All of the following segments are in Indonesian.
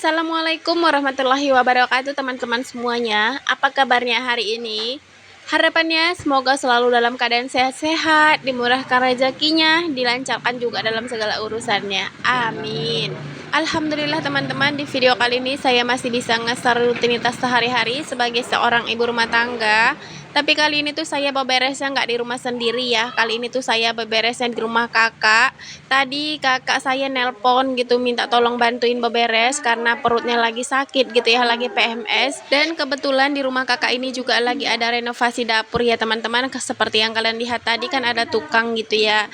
Assalamualaikum warahmatullahi wabarakatuh teman-teman semuanya. Apa kabarnya hari ini? Harapannya semoga selalu dalam keadaan sehat-sehat, dimurahkan rezekinya, dilancarkan juga dalam segala urusannya. Amin. Alhamdulillah teman-teman, di video kali ini saya masih bisa nge-share rutinitas sehari-hari sebagai seorang ibu rumah tangga. Tapi kali ini tuh saya beberesnya nggak di rumah sendiri ya. Kali ini tuh saya beberesnya di rumah kakak. Tadi kakak saya nelpon gitu minta tolong bantuin beberes karena perutnya lagi sakit gitu ya, lagi PMS. Dan kebetulan di rumah kakak ini juga lagi ada renovasi dapur ya teman-teman. Seperti yang kalian lihat tadi kan ada tukang gitu ya.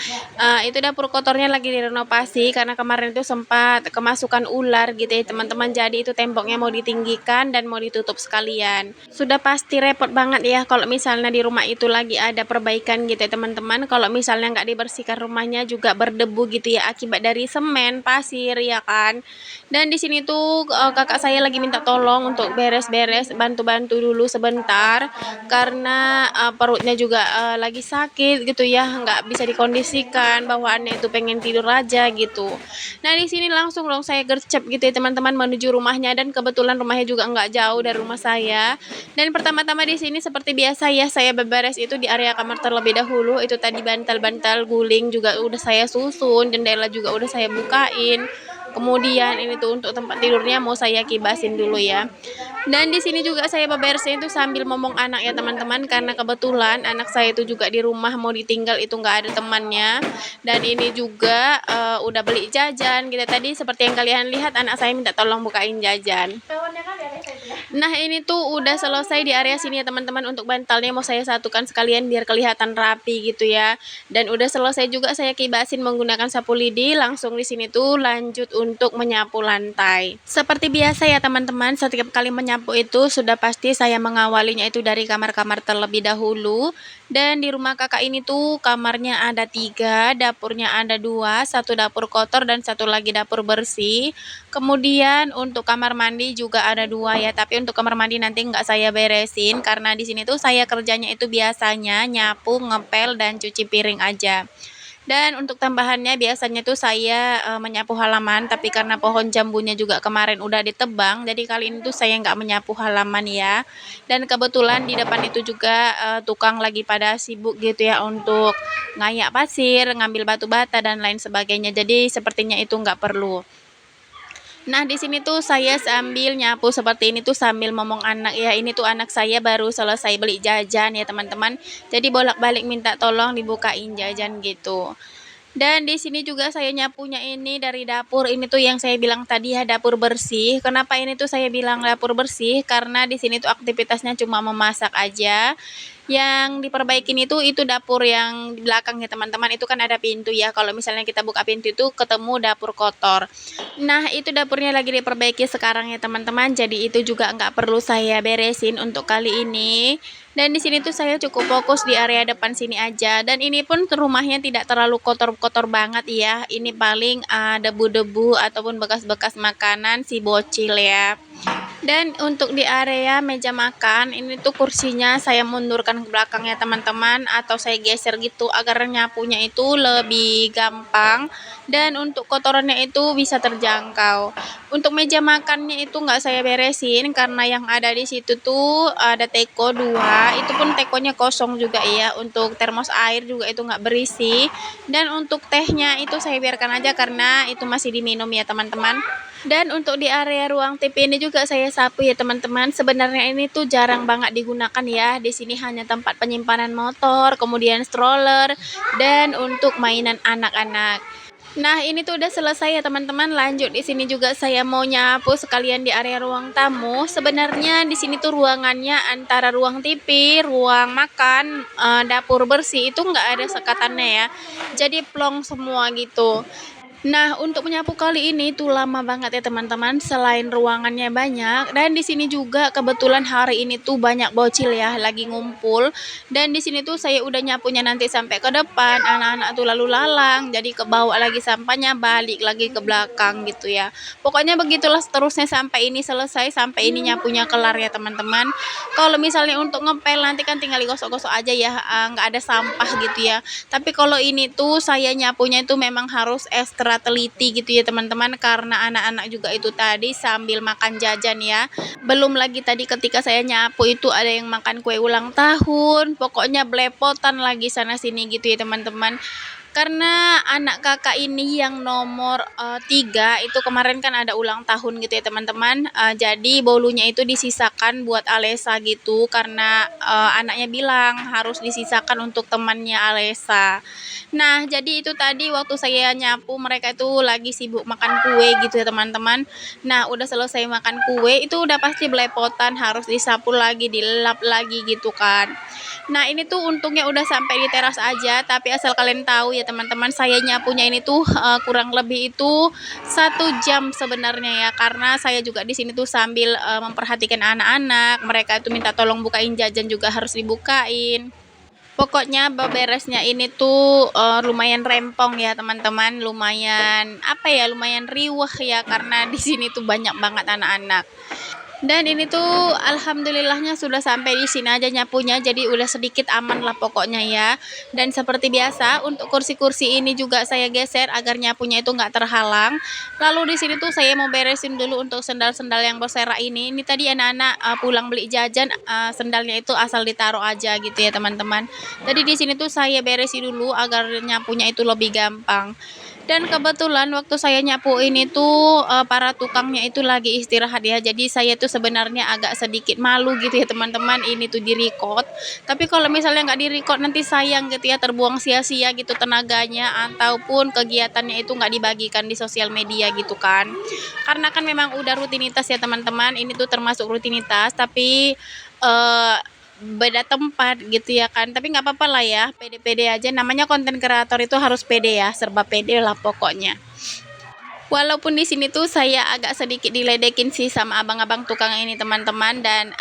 Itu dapur kotornya lagi direnovasi karena kemarin itu sempat kemasukan ular gitu ya teman-teman. Jadi itu temboknya mau ditinggikan dan mau ditutup sekalian. Sudah pasti repot banget ya kalau misalnya di rumah itu lagi ada perbaikan gitu ya teman-teman. Kalau misalnya nggak dibersihkan rumahnya juga berdebu gitu ya akibat dari semen, pasir ya kan. Dan di sini tuh kakak saya lagi minta tolong untuk beres-beres, bantu-bantu dulu sebentar karena perutnya juga lagi sakit gitu ya, nggak bisa dikondisikan, bawaannya itu pengen tidur aja gitu. Nah di sini langsung dong saya gercep gitu ya teman-teman menuju rumahnya, dan kebetulan rumahnya juga nggak jauh dari rumah saya. Dan pertama-tama di sini seperti biasa ya, saya beberes itu di area kamar terlebih dahulu. Itu tadi bantal-bantal guling juga udah saya susun, jendela juga udah saya bukain. Kemudian ini tuh untuk tempat tidurnya mau saya kibasin dulu ya. Dan di sini juga saya beberesnya itu sambil ngomong anak ya teman-teman, karena kebetulan anak saya itu juga di rumah mau ditinggal itu nggak ada temannya. Dan ini juga udah beli jajan gitu tadi, seperti yang kalian lihat anak saya minta tolong bukain jajan. Nah ini tuh udah selesai di area sini ya teman-teman, untuk bantalnya mau saya satukan sekalian biar kelihatan rapi gitu ya. Dan udah selesai juga saya kibasin menggunakan sapu lidi. Langsung di sini tuh lanjut untuk menyapu lantai. Seperti biasa ya teman-teman, setiap kali menyapu itu sudah pasti saya mengawalinya itu dari kamar-kamar terlebih dahulu. Dan di rumah kakak ini tuh kamarnya ada 3, dapurnya ada 2, satu dapur kotor dan satu lagi dapur bersih. Kemudian untuk kamar mandi juga ada 2 ya, tapi untuk kamar mandi nanti nggak saya beresin karena di sini tuh saya kerjanya itu biasanya nyapu, ngepel, dan cuci piring aja. Dan untuk tambahannya biasanya tuh saya menyapu halaman, tapi karena pohon jambunya juga kemarin udah ditebang, jadi kali ini tuh saya nggak menyapu halaman ya. Dan kebetulan di depan itu juga tukang lagi pada sibuk gitu ya untuk ngayak pasir, ngambil batu bata dan lain sebagainya. Jadi sepertinya itu nggak perlu. Nah, di sini tuh saya sambil nyapu seperti ini tuh sambil ngomong anak ya. Ini tuh anak saya baru selesai beli jajan ya, teman-teman. Jadi bolak-balik minta tolong dibukain jajan gitu. Dan di sini juga saya nyapunya ini dari dapur. Ini tuh yang saya bilang tadi ya, dapur bersih. Kenapa ini tuh saya bilang dapur bersih? Karena di sini tuh aktivitasnya cuma memasak aja. Yang diperbaikin itu dapur yang di belakang ya teman-teman. Itu kan ada pintu ya. Kalau misalnya kita buka pintu itu ketemu dapur kotor. Nah itu dapurnya lagi diperbaiki sekarang ya teman-teman. Jadi itu juga nggak perlu saya beresin untuk kali ini. Dan di sini tuh saya cukup fokus di area depan sini aja. Dan ini pun rumahnya tidak terlalu kotor-kotor banget ya. Ini paling debu-debu ataupun bekas-bekas makanan si bocil ya. Dan untuk di area meja makan, ini tuh kursinya saya mundurkan ke belakang ya teman-teman, atau saya geser gitu agar nyapunya itu lebih gampang dan untuk kotorannya itu bisa terjangkau. Untuk meja makannya itu nggak saya beresin karena yang ada di situ tuh ada teko 2, itu pun tekonya kosong juga ya. Untuk termos air juga itu nggak berisi, dan untuk tehnya itu saya biarkan aja karena itu masih diminum ya teman-teman. Dan untuk di area ruang TV ini juga saya sapu ya teman-teman. Sebenarnya ini tuh jarang banget digunakan ya. Di sini hanya tempat penyimpanan motor, kemudian stroller, dan untuk mainan anak-anak. Nah, ini tuh udah selesai ya teman-teman. Lanjut di sini juga saya mau nyapu sekalian di area ruang tamu. Sebenarnya di sini tuh ruangannya antara ruang TV, ruang makan, dapur bersih itu nggak ada sekatannya ya. Jadi plong semua gitu. Nah, untuk menyapu kali ini tuh lama banget ya teman-teman, selain ruangannya banyak dan di sini juga kebetulan hari ini tuh banyak bocil ya lagi ngumpul, dan di sini tuh saya udah nyapunya nanti sampai ke depan, anak-anak tuh lalu lalang, jadi kebawa lagi sampahnya balik lagi ke belakang gitu ya. Pokoknya begitulah seterusnya sampai ini selesai, sampai ini nyapunya kelar ya teman-teman. Kalau misalnya untuk ngepel nanti kan tinggal digosok-gosok aja ya, nggak ada sampah gitu ya. Tapi kalau ini tuh saya nyapunya itu memang harus ekstra ekstra teliti gitu ya teman-teman, karena anak-anak juga itu tadi sambil makan jajan ya. Belum lagi tadi ketika saya nyapu itu ada yang makan kue ulang tahun, pokoknya belepotan lagi sana sini gitu ya teman-teman. Karena anak kakak ini yang nomor 3 itu kemarin kan ada ulang tahun gitu ya teman-teman. Jadi bolunya itu disisakan buat Alesa gitu karena anaknya bilang harus disisakan untuk temannya Alesa. Nah, jadi itu tadi waktu saya nyapu mereka itu lagi sibuk makan kue gitu ya teman-teman. Nah, udah selesai makan kue itu udah pasti belepotan, harus disapu lagi, dilap lagi gitu kan. Nah, ini tuh untungnya udah sampai di teras aja, tapi asal kalian tahu ya teman-teman, saya nyapunya ini tuh kurang lebih itu 1 jam sebenarnya ya, karena saya juga di sini tuh sambil memperhatikan anak-anak, mereka itu minta tolong bukain jajan juga harus dibukain. Pokoknya beberesnya ini tuh lumayan rempong ya teman-teman, lumayan apa ya, lumayan riweh ya karena di sini tuh banyak banget anak-anak. Dan ini tuh alhamdulillahnya sudah sampai di sini aja nyapunya, jadi udah sedikit aman lah pokoknya ya. Dan seperti biasa untuk kursi-kursi ini juga saya geser agar nyapunya itu nggak terhalang. Lalu di sini tuh saya mau beresin dulu untuk sendal-sendal yang berserak ini. Ini tadi anak-anak pulang beli jajan, sendalnya itu asal ditaruh aja gitu ya teman-teman. Jadi di sini tuh saya beresin dulu agar nyapunya itu lebih gampang. Dan kebetulan waktu saya nyapu ini tuh para tukangnya itu lagi istirahat ya. Jadi saya tuh sebenarnya agak sedikit malu gitu ya teman-teman, ini tuh di-record. Tapi kalau misalnya nggak di-record nanti sayang gitu ya, terbuang sia-sia gitu tenaganya ataupun kegiatannya itu nggak dibagikan di sosial media gitu kan. Karena kan memang udah rutinitas ya teman-teman, ini tuh termasuk rutinitas tapi eh beda tempat gitu ya kan, tapi nggak apa-apa lah ya, pede-pede aja, namanya konten kreator itu harus pede ya, serba pede lah pokoknya. Walaupun di sini tuh saya agak sedikit diledekin sih sama abang-abang tukang ini teman-teman, dan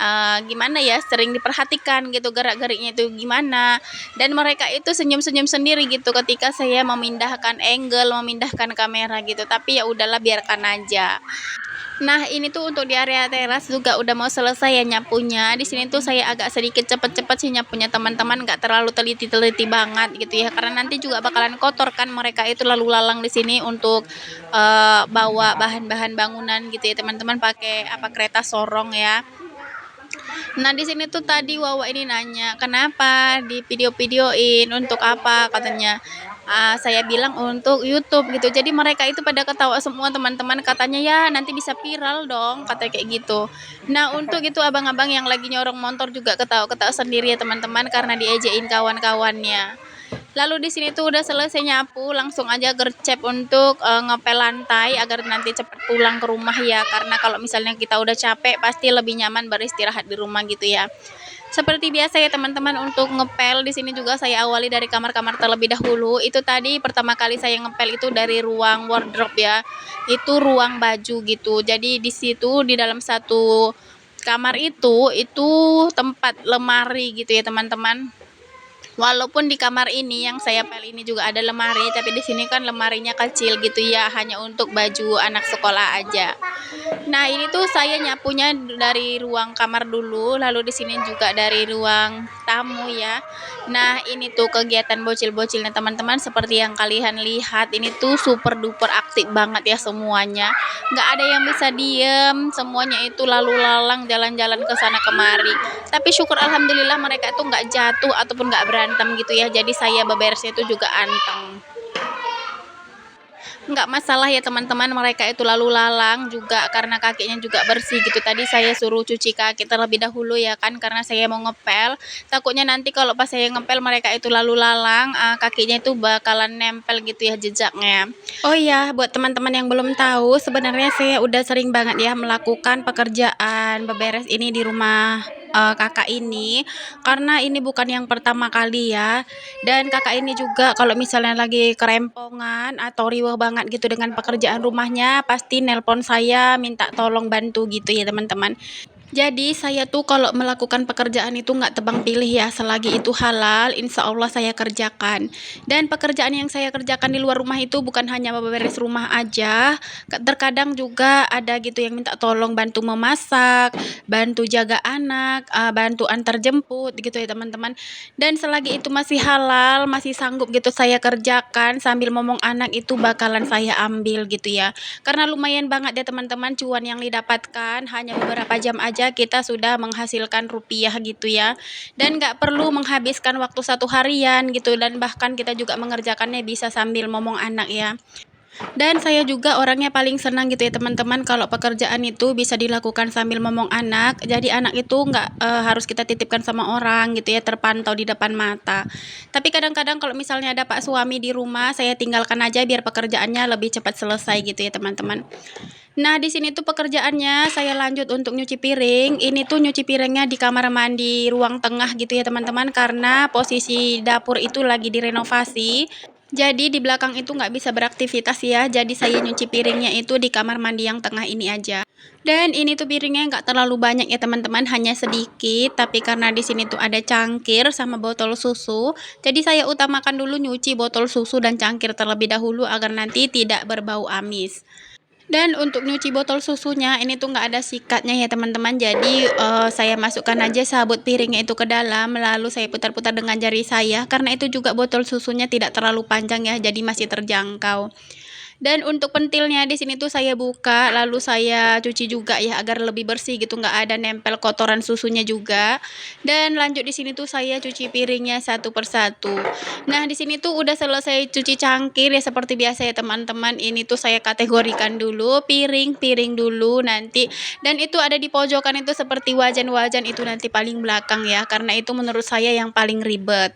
gimana ya, sering diperhatikan gitu gerak-geriknya itu gimana, dan mereka itu senyum-senyum sendiri gitu ketika saya memindahkan angle, memindahkan kamera gitu, tapi ya udahlah biarkan aja. Nah, ini tuh untuk di area teras juga udah mau selesai ya nyapunya. Di sini tuh saya agak sedikit cepet-cepet sih nyapunya teman-teman, nggak terlalu teliti-teliti banget gitu ya. Karena nanti juga bakalan kotor kan, mereka itu lalu lalang di sini untuk bawa bahan-bahan bangunan gitu ya teman-teman, pakai apa, kereta sorong ya. Nah, di sini tuh tadi Wawa ini nanya, "Kenapa di video-videoin? Untuk apa?" katanya. Saya bilang, "Untuk YouTube," gitu. Jadi mereka itu pada ketawa semua teman-teman, katanya, "Ya, nanti bisa viral dong," katanya kayak gitu. Nah, untuk itu abang-abang yang lagi nyorong motor juga ketawa-ketawa sendiri ya teman-teman karena diejein kawan-kawannya. Lalu di sini tuh udah selesai nyapu, langsung aja gercep untuk ngepel lantai agar nanti cepat pulang ke rumah ya. Karena kalau misalnya kita udah capek, pasti lebih nyaman beristirahat di rumah gitu ya. Seperti biasa ya teman-teman, untuk ngepel di sini juga saya awali dari kamar-kamar terlebih dahulu. Itu tadi pertama kali saya ngepel itu dari ruang wardrobe ya. Itu ruang baju gitu. Jadi di situ di dalam satu kamar itu tempat lemari gitu ya teman-teman. Walaupun di kamar ini yang saya pel ini juga ada lemari, tapi di sini kan lemarinya kecil gitu ya, hanya untuk baju anak sekolah aja. Nah, ini tuh saya nyapunya dari ruang kamar dulu, lalu di sini juga dari ruang tamu ya. Nah, ini tuh kegiatan bocil-bocilnya teman-teman, seperti yang kalian lihat, ini tuh super duper aktif banget ya semuanya. Nggak ada yang bisa diem, semuanya itu lalu lalang jalan-jalan ke sana kemari. Tapi syukur alhamdulillah mereka itu nggak jatuh ataupun nggak berantem gitu ya. Jadi saya beberesnya itu juga anteng. Nggak masalah ya teman-teman, mereka itu lalu lalang juga karena kakinya juga bersih gitu. Tadi saya suruh cuci kaki terlebih dahulu ya kan, karena saya mau ngepel. Takutnya nanti kalau pas saya ngepel mereka itu lalu lalang, kakinya itu bakalan nempel gitu ya jejaknya. Oh iya, buat teman-teman yang belum tahu, sebenarnya saya udah sering banget ya melakukan pekerjaan beberes ini di rumah kakak ini, karena ini bukan yang pertama kali ya. Dan kakak ini juga kalau misalnya lagi kerempongan atau riweuh banget gitu dengan pekerjaan rumahnya, pasti nelpon saya minta tolong bantu gitu ya teman-teman. Jadi saya tuh kalau melakukan pekerjaan itu nggak tebang pilih ya, selagi itu halal, insya Allah saya kerjakan. Dan pekerjaan yang saya kerjakan di luar rumah itu bukan hanya beberes rumah aja, terkadang juga ada gitu yang minta tolong bantu memasak, bantu jaga anak, bantu antar jemput gitu ya teman-teman. Dan selagi itu masih halal, masih sanggup gitu saya kerjakan sambil ngomong anak itu bakalan saya ambil gitu ya. Karena lumayan banget ya teman-teman cuan yang didapatkan, hanya beberapa jam aja kita sudah menghasilkan rupiah gitu ya. Dan nggak perlu menghabiskan waktu satu harian gitu, dan bahkan kita juga mengerjakannya bisa sambil ngomong anak ya. Dan saya juga orangnya paling senang gitu ya teman-teman kalau pekerjaan itu bisa dilakukan sambil ngomong anak. Jadi anak itu nggak harus kita titipkan sama orang gitu ya, terpantau di depan mata. Tapi kadang-kadang kalau misalnya ada Pak suami di rumah, saya tinggalkan aja biar pekerjaannya lebih cepat selesai gitu ya teman-teman. Nah, di sini tuh pekerjaannya saya lanjut untuk nyuci piring. Ini tuh nyuci piringnya di kamar mandi ruang tengah gitu ya teman-teman, karena posisi dapur itu lagi direnovasi. Jadi di belakang itu nggak bisa beraktivitas ya. Jadi saya nyuci piringnya itu di kamar mandi yang tengah ini aja. Dan ini tuh piringnya nggak terlalu banyak ya teman-teman, hanya sedikit. Tapi karena di sini tuh ada cangkir sama botol susu, jadi saya utamakan dulu nyuci botol susu dan cangkir terlebih dahulu agar nanti tidak berbau amis. Dan untuk nyuci botol susunya ini tuh nggak ada sikatnya ya teman-teman. Jadi saya masukkan aja sabut piringnya itu ke dalam, lalu saya putar-putar dengan jari saya, karena itu juga botol susunya tidak terlalu panjang ya, jadi masih terjangkau. Dan untuk pentilnya di sini tuh saya buka, lalu saya cuci juga ya agar lebih bersih gitu, nggak ada nempel kotoran susunya juga. Dan lanjut di sini tuh saya cuci piringnya satu persatu. Nah, di sini tuh udah selesai cuci cangkir ya seperti biasa ya teman-teman. Ini tuh saya kategorikan dulu piring-piring dulu nanti. Dan itu ada di pojokan itu seperti wajan-wajan itu nanti paling belakang ya, karena itu menurut saya yang paling ribet.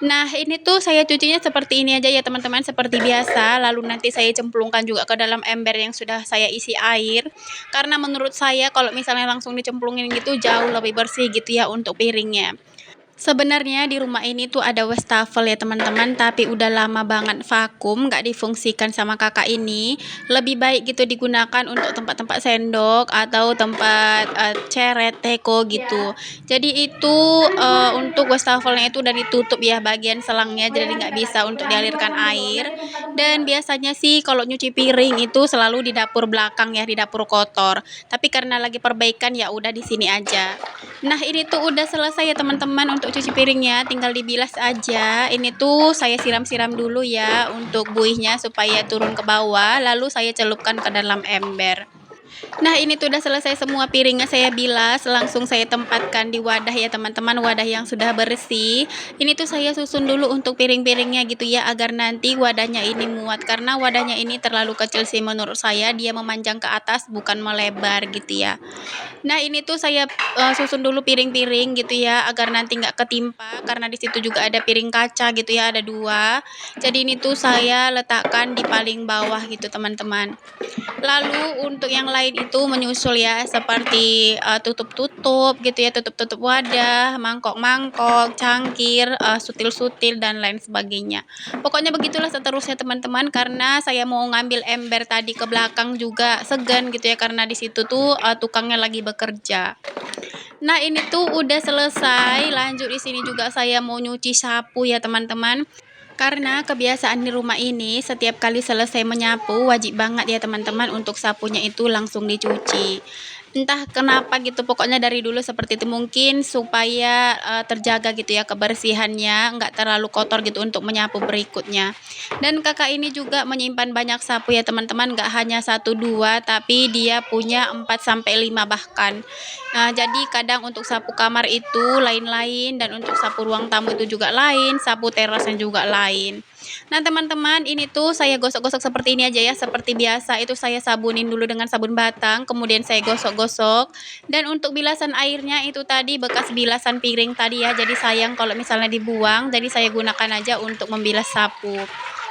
Nah, ini tuh saya cucinya seperti ini aja ya teman-teman, seperti biasa. Lalu nanti saya cemplungkan juga ke dalam ember yang sudah saya isi air. Karena menurut saya kalau misalnya langsung dicemplungin gitu jauh lebih bersih gitu ya untuk piringnya. Sebenarnya di rumah ini tuh ada wastafel ya teman-teman, tapi udah lama banget vakum, nggak difungsikan sama kakak ini. Lebih baik gitu digunakan untuk tempat-tempat sendok atau tempat ceret, teko gitu. Jadi itu untuk wastafelnya itu udah ditutup ya bagian selangnya, jadi nggak bisa untuk dialirkan air. Dan biasanya sih kalau nyuci piring itu selalu di dapur belakang ya, di dapur kotor. Tapi karena lagi perbaikan ya udah di sini aja. Nah, ini tuh udah selesai ya teman-teman untuk cuci piringnya, tinggal dibilas aja. Ini tuh saya siram-siram dulu ya untuk buihnya supaya turun ke bawah, lalu saya celupkan ke dalam ember. Nah, ini tuh udah selesai semua piringnya saya bilas, langsung saya tempatkan di wadah ya teman-teman, wadah yang sudah bersih. Ini tuh saya susun dulu untuk piring-piringnya gitu ya, agar nanti wadahnya ini muat, karena wadahnya ini terlalu kecil sih menurut saya, dia memanjang ke atas bukan melebar gitu ya. Nah, ini tuh saya susun dulu piring-piring gitu ya agar nanti nggak ketimpa, karena di situ juga ada piring kaca gitu ya, ada dua. Jadi ini tuh saya letakkan di paling bawah gitu teman-teman. Lalu untuk yang lain itu menyusul ya seperti tutup-tutup gitu ya, tutup-tutup wadah, mangkok-mangkok, cangkir, sutil-sutil dan lain sebagainya. Pokoknya begitulah seterusnya teman-teman, karena saya mau ngambil ember tadi ke belakang juga segan gitu ya, karena di situ tuh tukangnya lagi bekerja. Nah, ini tuh udah selesai. Lanjut di sini juga saya mau nyuci sapu ya teman-teman. Karena kebiasaan di rumah ini setiap kali selesai menyapu wajib banget ya teman-teman untuk sapunya itu langsung dicuci. Entah kenapa gitu, pokoknya dari dulu seperti itu, mungkin supaya terjaga gitu ya kebersihannya, nggak terlalu kotor gitu untuk menyapu berikutnya. Dan kakak ini juga menyimpan banyak sapu ya teman-teman, nggak hanya satu dua tapi dia punya 4 sampai 5 bahkan. Nah, jadi kadang untuk sapu kamar itu lain-lain, dan untuk sapu ruang tamu itu juga lain, sapu terasnya juga lain. Nah, teman-teman, ini tuh saya gosok-gosok seperti ini aja ya, seperti biasa itu saya sabunin dulu dengan sabun batang, kemudian saya gosok-gosok. Dan untuk bilasan airnya itu tadi bekas bilasan piring tadi ya, jadi sayang kalau misalnya dibuang, jadi saya gunakan aja untuk membilas sapu.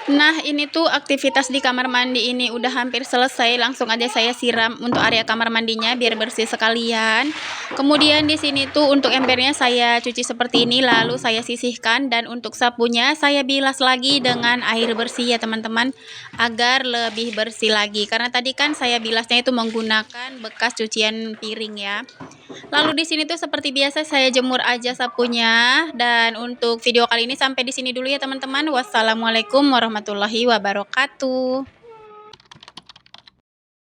Nah, ini tuh aktivitas di kamar mandi ini udah hampir selesai, langsung aja saya siram untuk area kamar mandinya biar bersih sekalian. Kemudian di sini tuh untuk embernya saya cuci seperti ini, lalu saya sisihkan dan untuk sapunya saya bilas lagi dengan air bersih ya teman-teman, agar lebih bersih lagi. Karena tadi kan saya bilasnya itu menggunakan bekas cucian piring ya. Lalu di sini tuh seperti biasa saya jemur aja sapunya, dan untuk video kali ini sampai di sini dulu ya teman-teman. Wassalamualaikum warahmatullahi wabarakatuh.